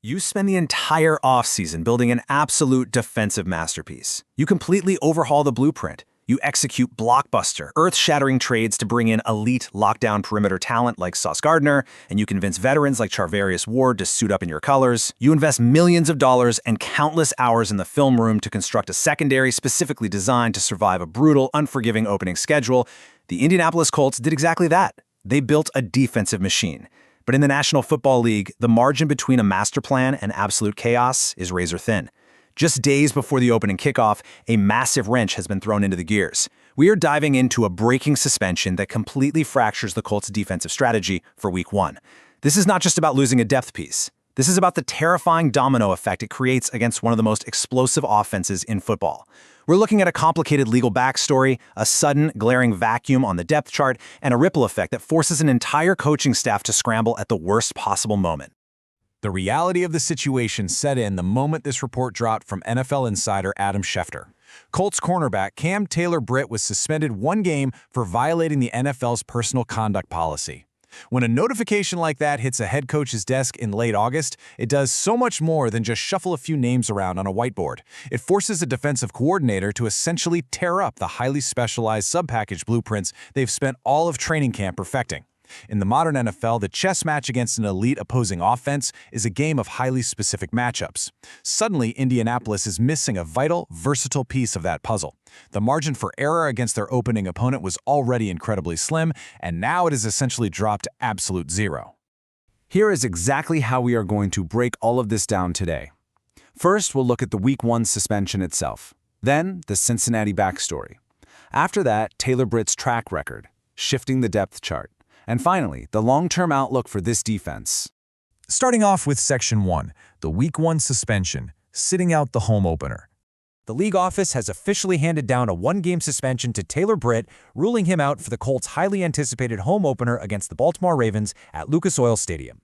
You spend the entire offseason building an absolute defensive masterpiece. You completely overhaul the blueprint. You execute blockbuster, earth-shattering trades to bring in elite lockdown perimeter talent like Sauce Gardner, and you convince veterans like Charvarius Ward to suit up in your colors. You invest millions of dollars and countless hours in the film room to construct a secondary specifically designed to survive a brutal, unforgiving opening schedule. The Indianapolis Colts did exactly that. They built a defensive machine. But in the National Football League, the margin between a master plan and absolute chaos is razor thin. Just days before the opening kickoff, a massive wrench has been thrown into the gears. We are diving into a breaking suspension that completely fractures the Colts' defensive strategy for Week 1. This is not just about losing a depth piece. This is about the terrifying domino effect it creates against one of the most explosive offenses in football. We're looking at a complicated legal backstory, a sudden, glaring vacuum on the depth chart, and a ripple effect that forces an entire coaching staff to scramble at the worst possible moment. The reality of the situation set in the moment this report dropped from NFL insider Adam Schefter. Colts cornerback Cam Taylor-Britt was suspended 1 game for violating the NFL's personal conduct policy. When a notification like that hits a head coach's desk in late August, it does so much more than just shuffle a few names around on a whiteboard. It forces a defensive coordinator to essentially tear up the highly specialized sub-package blueprints they've spent all of training camp perfecting. In the modern NFL, the chess match against an elite opposing offense is a game of highly specific matchups. Suddenly, Indianapolis is missing a vital, versatile piece of that puzzle. The margin for error against their opening opponent was already incredibly slim, and now it is essentially dropped to absolute zero. Here is exactly how we are going to break all of this down today. First, we'll look at the Week 1 suspension itself. Then, the Cincinnati backstory. After that, Taylor-Britt's track record, shifting the depth chart. And finally, the long-term outlook for this defense. Starting off with Section 1, the Week 1 suspension, sitting out the home opener. The league office has officially handed down a 1-game suspension to Taylor-Britt, ruling him out for the Colts' highly anticipated home opener against the Baltimore Ravens at Lucas Oil Stadium.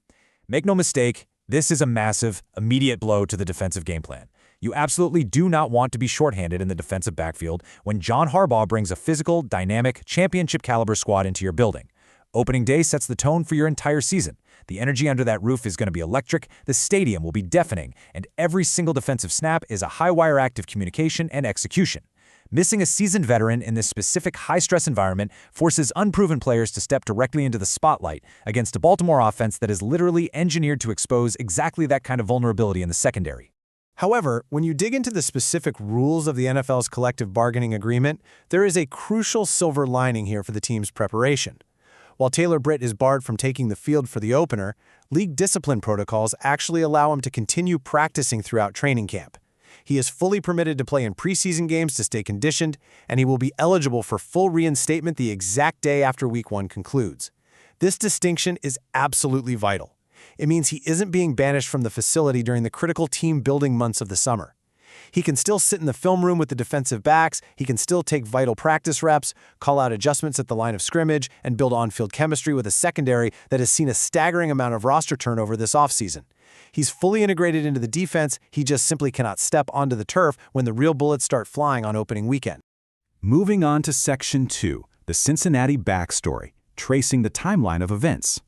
Make no mistake, this is a massive, immediate blow to the defensive game plan. You absolutely do not want to be shorthanded in the defensive backfield when John Harbaugh brings a physical, dynamic, championship-caliber squad into your building. Opening day sets the tone for your entire season. The energy under that roof is going to be electric, the stadium will be deafening, and every single defensive snap is a high-wire act of communication and execution. Missing a seasoned veteran in this specific high-stress environment forces unproven players to step directly into the spotlight against a Baltimore offense that is literally engineered to expose exactly that kind of vulnerability in the secondary. However, when you dig into the specific rules of the NFL's collective bargaining agreement, there is a crucial silver lining here for the team's preparation. While Taylor-Britt is barred from taking the field for the opener, league discipline protocols actually allow him to continue practicing throughout training camp. He is fully permitted to play in preseason games to stay conditioned, and he will be eligible for full reinstatement the exact day after Week 1 concludes. This distinction is absolutely vital. It means he isn't being banished from the facility during the critical team-building months of the summer. He can still sit in the film room with the defensive backs, he can still take vital practice reps, call out adjustments at the line of scrimmage, and build on-field chemistry with a secondary that has seen a staggering amount of roster turnover this offseason. He's fully integrated into the defense, he just simply cannot step onto the turf when the real bullets start flying on opening weekend. Moving on to Section 2, the Cincinnati backstory, tracing the timeline of events.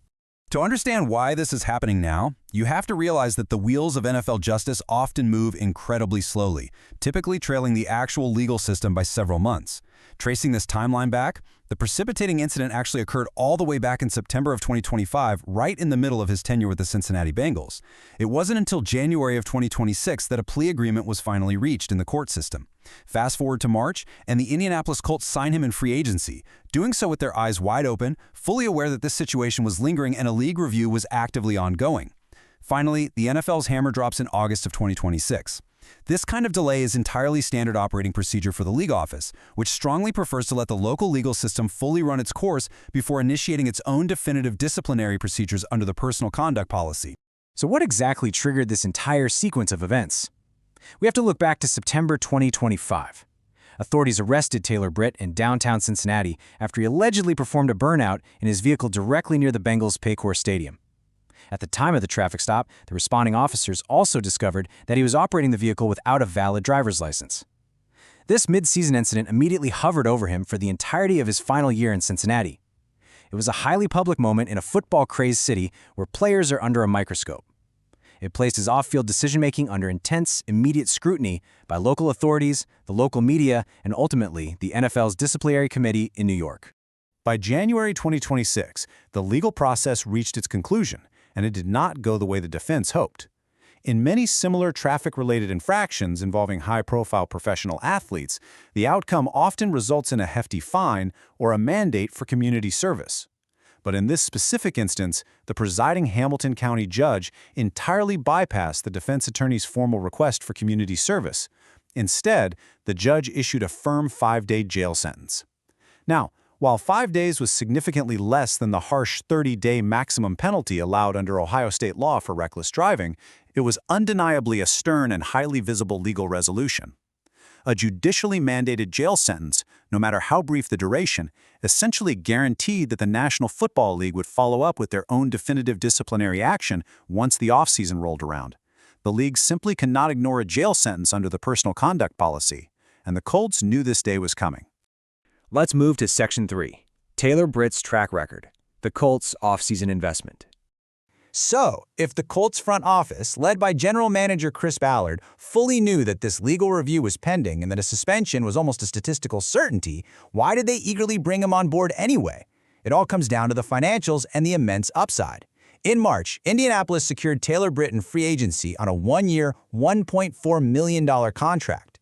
To understand why this is happening now, you have to realize that the wheels of NFL justice often move incredibly slowly, typically trailing the actual legal system by several months. Tracing this timeline back, the precipitating incident actually occurred all the way back in September of 2025, right in the middle of his tenure with the Cincinnati Bengals. It wasn't until January of 2026 that a plea agreement was finally reached in the court system. Fast forward to March, and the Indianapolis Colts sign him in free agency, doing so with their eyes wide open, fully aware that this situation was lingering and a league review was actively ongoing. Finally, the NFL's hammer drops in August of 2026. This kind of delay is entirely standard operating procedure for the league office, which strongly prefers to let the local legal system fully run its course before initiating its own definitive disciplinary procedures under the personal conduct policy. So what exactly triggered this entire sequence of events? We have to look back to September 2025. Authorities arrested Taylor-Britt in downtown Cincinnati after he allegedly performed a burnout in his vehicle directly near the Bengals' Paycor Stadium. At the time of the traffic stop, the responding officers also discovered that he was operating the vehicle without a valid driver's license. This mid-season incident immediately hovered over him for the entirety of his final year in Cincinnati. It was a highly public moment in a football-crazed city where players are under a microscope. It places off-field decision-making under intense, immediate scrutiny by local authorities, the local media, and ultimately the NFL's disciplinary committee in New York. By January 2026, the legal process reached its conclusion, and it did not go the way the defense hoped. In many similar traffic-related infractions involving high-profile professional athletes, the outcome often results in a hefty fine or a mandate for community service. But in this specific instance, the presiding Hamilton County judge entirely bypassed the defense attorney's formal request for community service. Instead, the judge issued a firm 5-day jail sentence. Now, while 5 days was significantly less than the harsh 30-day maximum penalty allowed under Ohio state law for reckless driving, it was undeniably a stern and highly visible legal resolution. A judicially mandated jail sentence, no matter how brief the duration, essentially guaranteed that the National Football League would follow up with their own definitive disciplinary action once the offseason rolled around. The league simply cannot ignore a jail sentence under the personal conduct policy, and the Colts knew this day was coming. Let's move to Section 3, Taylor Britt's track record, the Colts' offseason investment. So, if the Colts front office, led by General Manager Chris Ballard, fully knew that this legal review was pending and that a suspension was almost a statistical certainty, why did they eagerly bring him on board anyway? It all comes down to the financials and the immense upside. In March, Indianapolis secured Taylor Britt in free agency on a 1-year, $1.4 million contract.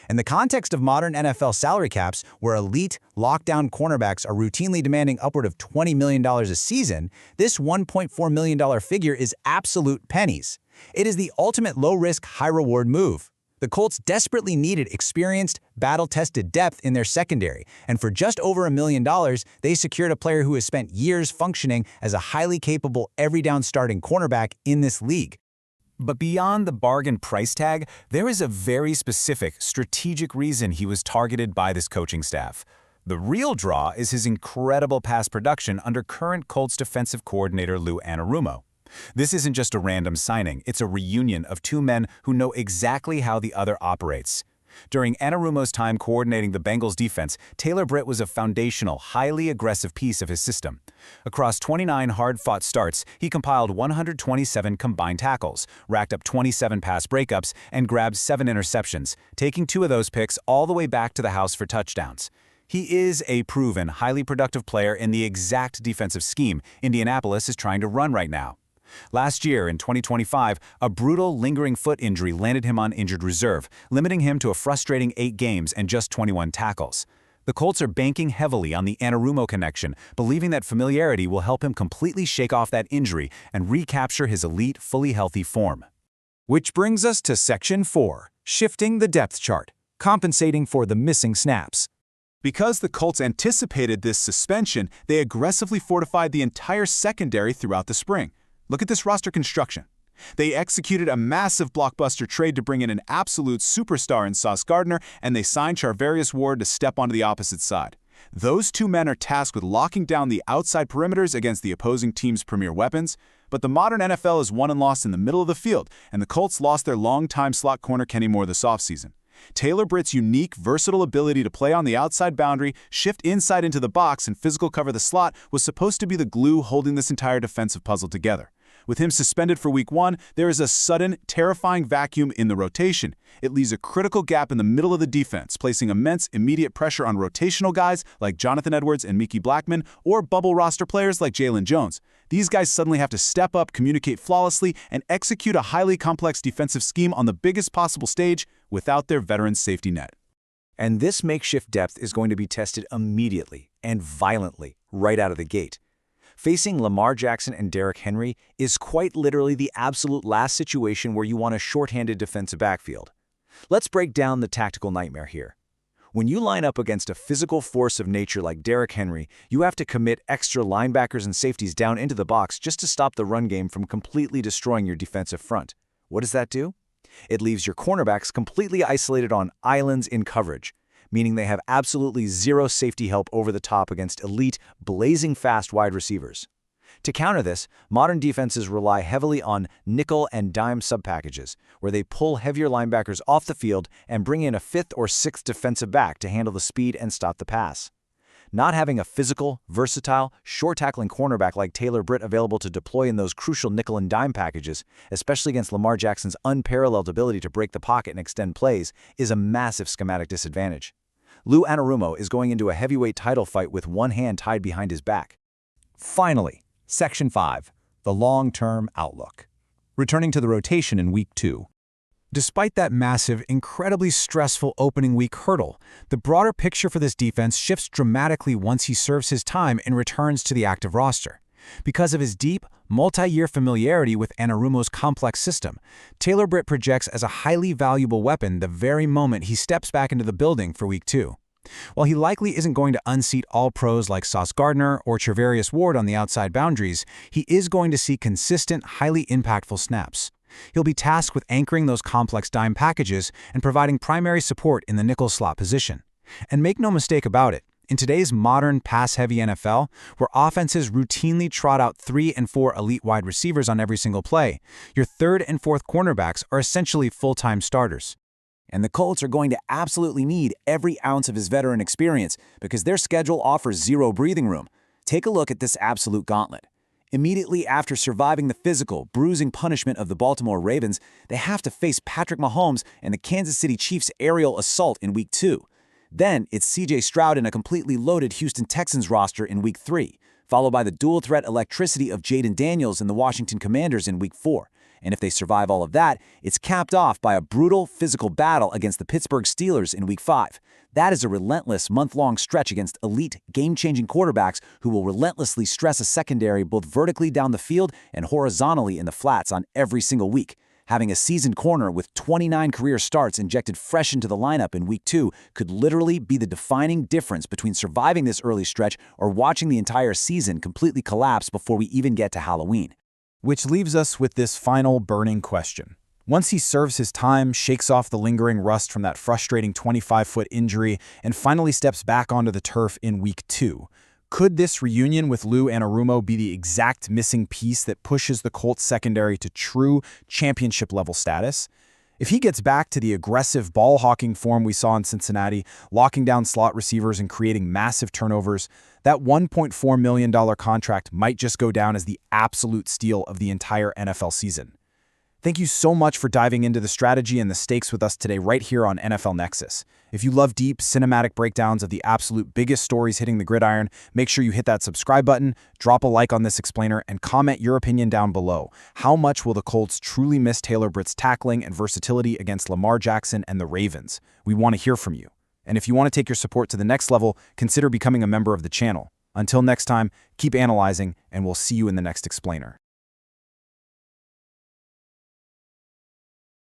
In the context of modern NFL salary caps, where elite, lockdown cornerbacks are routinely demanding upward of $20 million a season, this $1.4 million figure is absolute pennies. It is the ultimate low-risk, high-reward move. The Colts desperately needed experienced, battle-tested depth in their secondary, and for just over $1 million, they secured a player who has spent years functioning as a highly capable, every-down starting cornerback in this league. But beyond the bargain price tag, there is a very specific, strategic reason he was targeted by this coaching staff. The real draw is his incredible pass production under current Colts defensive coordinator Lou Anarumo. This isn't just a random signing, it's a reunion of two men who know exactly how the other operates. During Anarumo's time coordinating the Bengals defense, Taylor Britt was a foundational, highly aggressive piece of his system. Across 29 hard-fought starts, he compiled 127 combined tackles, racked up 27 pass breakups, and grabbed 7 interceptions, taking 2 of those picks all the way back to the house for touchdowns. He is a proven, highly productive player in the exact defensive scheme Indianapolis is trying to run right now. Last year, in 2025, a brutal, lingering foot injury landed him on injured reserve, limiting him to a frustrating 8 games and just 21 tackles. The Colts are banking heavily on the Anarumo connection, believing that familiarity will help him completely shake off that injury and recapture his elite, fully healthy form. Which brings us to Section 4, shifting the depth chart, compensating for the missing snaps. Because the Colts anticipated this suspension, they aggressively fortified the entire secondary throughout the spring. Look at this roster construction. They executed a massive blockbuster trade to bring in an absolute superstar in Sauce Gardner, and they signed Charvarius Ward to step onto the opposite side. Those two men are tasked with locking down the outside perimeters against the opposing team's premier weapons, but the modern NFL is won and lost in the middle of the field, and the Colts lost their longtime slot corner Kenny Moore this offseason. Taylor Britt's unique, versatile ability to play on the outside boundary, shift inside into the box, and physical cover the slot was supposed to be the glue holding this entire defensive puzzle together. With him suspended for Week 1, there is a sudden, terrifying vacuum in the rotation. It leaves a critical gap in the middle of the defense, placing immense, immediate pressure on rotational guys like Jonathan Edwards and Mickey Blackman, or bubble roster players like Jalen Jones. These guys suddenly have to step up, communicate flawlessly, and execute a highly complex defensive scheme on the biggest possible stage without their veteran safety net. And this makeshift depth is going to be tested immediately and violently right out of the gate. Facing Lamar Jackson and Derrick Henry is quite literally the absolute last situation where you want a shorthanded defensive backfield. Let's break down the tactical nightmare here. When you line up against a physical force of nature like Derrick Henry, you have to commit extra linebackers and safeties down into the box just to stop the run game from completely destroying your defensive front. What does that do? It leaves your cornerbacks completely isolated on islands in coverage, meaning they have absolutely zero safety help over the top against elite, blazing fast wide receivers. To counter this, modern defenses rely heavily on nickel and dime subpackages, where they pull heavier linebackers off the field and bring in a 5th or 6th defensive back to handle the speed and stop the pass. Not having a physical, versatile, short-tackling cornerback like Taylor Britt available to deploy in those crucial nickel and dime packages, especially against Lamar Jackson's unparalleled ability to break the pocket and extend plays, is a massive schematic disadvantage. Lou Anarumo is going into a heavyweight title fight with one hand tied behind his back. Finally, Section 5, the long-term outlook. Returning to the rotation in Week 2. Despite that massive, incredibly stressful opening week hurdle, the broader picture for this defense shifts dramatically once he serves his time and returns to the active roster. Because of his deep, multi-year familiarity with Anarumo's complex system, Taylor Britt projects as a highly valuable weapon the very moment he steps back into the building for Week 2. While he likely isn't going to unseat all-pros like Sauce Gardner or Trevarius Ward on the outside boundaries, he is going to see consistent, highly impactful snaps. He'll be tasked with anchoring those complex dime packages and providing primary support in the nickel slot position. And make no mistake about it, in today's modern pass-heavy NFL, where offenses routinely trot out 3 and 4 elite wide receivers on every single play, your third and fourth cornerbacks are essentially full-time starters. And the Colts are going to absolutely need every ounce of his veteran experience because their schedule offers zero breathing room. Take a look at this absolute gauntlet. Immediately after surviving the physical, bruising punishment of the Baltimore Ravens, they have to face Patrick Mahomes and the Kansas City Chiefs' aerial assault in Week 2. Then it's C.J. Stroud and a completely loaded Houston Texans roster in Week 3, followed by the dual-threat electricity of Jaden Daniels and the Washington Commanders in Week 4. And if they survive all of that, it's capped off by a brutal physical battle against the Pittsburgh Steelers in Week 5. That is a relentless month-long stretch against elite, game-changing quarterbacks who will relentlessly stress a secondary both vertically down the field and horizontally in the flats on every single week. Having a seasoned corner with 29 career starts injected fresh into the lineup in Week 2 could literally be the defining difference between surviving this early stretch or watching the entire season completely collapse before we even get to Halloween. Which leaves us with this final burning question. Once he serves his time, shakes off the lingering rust from that frustrating 25-foot injury, and finally steps back onto the turf in Week 2, could this reunion with Lou Anarumo be the exact missing piece that pushes the Colts secondary to true championship-level status? If he gets back to the aggressive ball-hawking form we saw in Cincinnati, locking down slot receivers and creating massive turnovers, that $1.4 million contract might just go down as the absolute steal of the entire NFL season. Thank you so much for diving into the strategy and the stakes with us today right here on NFL Nexus. If you love deep, cinematic breakdowns of the absolute biggest stories hitting the gridiron, make sure you hit that subscribe button, drop a like on this explainer, and comment your opinion down below. How much will the Colts truly miss Taylor Britt's tackling and versatility against Lamar Jackson and the Ravens? We want to hear from you. And if you want to take your support to the next level, consider becoming a member of the channel. Until next time, keep analyzing, and we'll see you in the next explainer.